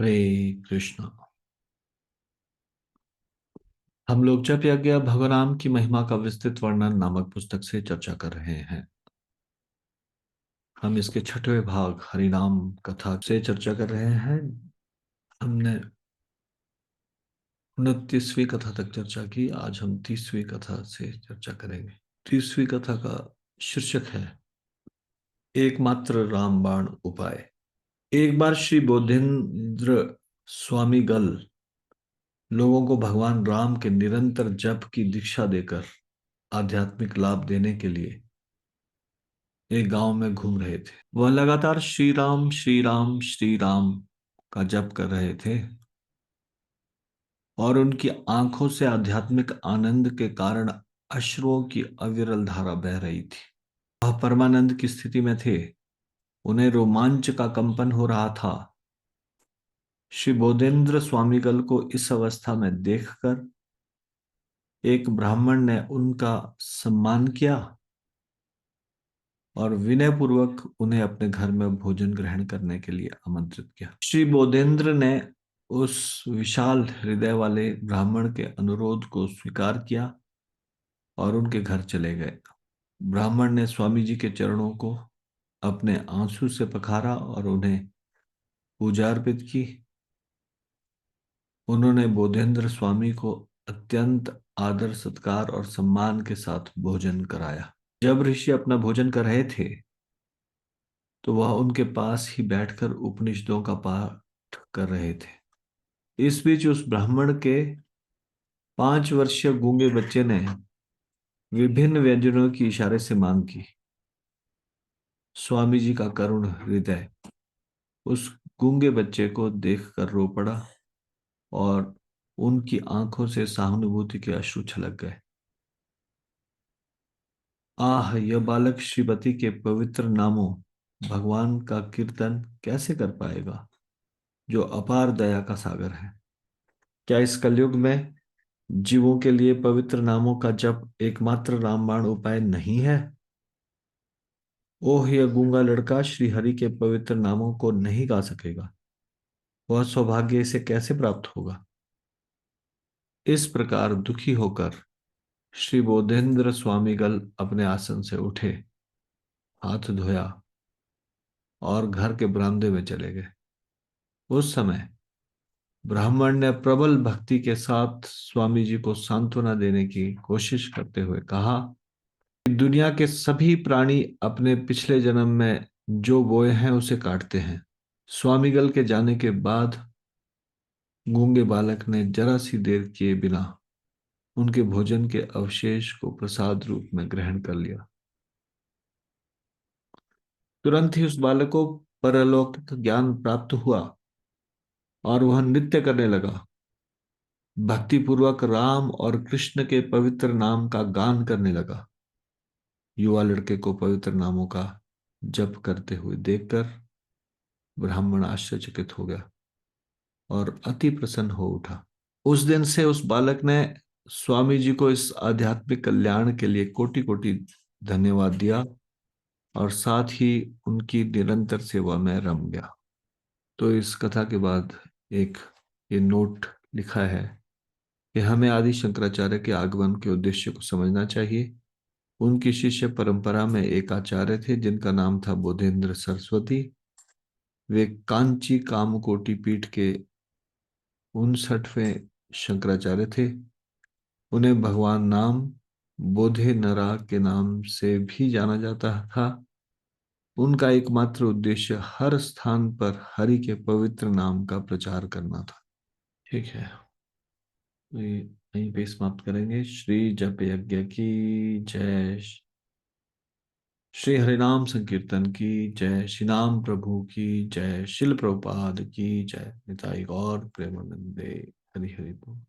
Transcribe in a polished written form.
हरे कृष्णा। हम लोग जप यज्ञ भगवान की महिमा का विस्तृत वर्णन नामक पुस्तक से चर्चा कर रहे हैं। हम इसके छठवें भाग हरिनाम कथा से चर्चा कर रहे हैं। हमने 29वीं कथा तक चर्चा की। आज हम 30वीं कथा से चर्चा करेंगे। 30वीं कथा का शीर्षक है एकमात्र रामबाण उपाय। एक बार श्री बोधेंद्र स्वामी गल लोगों को भगवान राम के निरंतर जप की दीक्षा देकर आध्यात्मिक लाभ देने के लिए एक गांव में घूम रहे थे। वह लगातार श्री राम श्री राम श्री राम का जप कर रहे थे और उनकी आंखों से आध्यात्मिक आनंद के कारण अश्रुओं की अविरल धारा बह रही थी। वह परमानंद की स्थिति में थे। उन्हें रोमांच का कंपन हो रहा था। श्री बोधेंद्र स्वामीगल को इस अवस्था में देखकर एक ब्राह्मण ने उनका सम्मान किया और विनय पूर्वक उन्हें अपने घर में भोजन ग्रहण करने के लिए आमंत्रित किया। श्री बोधेंद्र ने उस विशाल हृदय वाले ब्राह्मण के अनुरोध को स्वीकार किया और उनके घर चले गए। ब्राह्मण ने स्वामी जी के चरणों को अपने आंसू से पखारा और उन्हें पूजा अर्पित की। उन्होंने बोधेंद्र स्वामी को अत्यंत आदर सत्कार और सम्मान के साथ भोजन कराया। जब ऋषि अपना भोजन कर रहे थे तो वह उनके पास ही बैठकर उपनिषदों का पाठ कर रहे थे। इस बीच उस ब्राह्मण के 5 वर्षीय गूंगे बच्चे ने विभिन्न व्यंजनों की इशारे से मांग की। स्वामी जी का करुण हृदय उस गूंगे बच्चे को देखकर रो पड़ा और उनकी आंखों से सहानुभूति के अश्रु छलक गए। आह, यह बालक श्रीमती के पवित्र नामों भगवान का कीर्तन कैसे कर पाएगा, जो अपार दया का सागर है। क्या इस कलयुग में जीवों के लिए पवित्र नामों का जप एकमात्र रामबाण उपाय नहीं है? ओह, यह गूंगा लड़का श्री हरि के पवित्र नामों को नहीं गा सकेगा। वह सौभाग्य इसे कैसे प्राप्त होगा? इस प्रकार दुखी होकर श्री बोधेंद्र स्वामीगल अपने आसन से उठे, हाथ धोया और घर के बरामदे में चले गए। उस समय ब्राह्मण ने प्रबल भक्ति के साथ स्वामी जी को सांत्वना देने की कोशिश करते हुए कहा, दुनिया के सभी प्राणी अपने पिछले जन्म में जो बोए हैं उसे काटते हैं। स्वामीगल के जाने के बाद गूंगे बालक ने जरा सी देर किए बिना उनके भोजन के अवशेष को प्रसाद रूप में ग्रहण कर लिया। तुरंत ही उस बालक को परलौकिक ज्ञान प्राप्त हुआ और वह नृत्य करने लगा। भक्ति पूर्वक राम और कृष्ण के पवित्र नाम का गान करने लगा। युवा लड़के को पवित्र नामों का जप करते हुए देखकर ब्राह्मण आश्चर्यचकित हो गया और अति प्रसन्न हो उठा। उस दिन से उस बालक ने स्वामी जी को इस आध्यात्मिक कल्याण के लिए कोटि कोटि धन्यवाद दिया और साथ ही उनकी निरंतर सेवा में रम गया। तो इस कथा के बाद एक ये नोट लिखा है कि हमें आदि शंकराचार्य के आगमन के उद्देश्य को समझना चाहिए। उनकी शिष्य परंपरा में एक आचार्य थे जिनका नाम था बोधेंद्र सरस्वती। वे कांची कामकोटि पीठ के 59वें शंकराचार्य थे। उन्हें भगवान नाम बोधे नरा के नाम से भी जाना जाता था। उनका एकमात्र उद्देश्य हर स्थान पर हरि के पवित्र नाम का प्रचार करना था। ठीक है, तो ये यहीं पे समाप्त करेंगे। श्री जप यज्ञ की जय। श्री हरिनाम संकीर्तन की जय। श्री नाम प्रभु की जय। शिल प्रभुपाद की जय। निताई गौर प्रेमानंदे। हरि हरि बोल।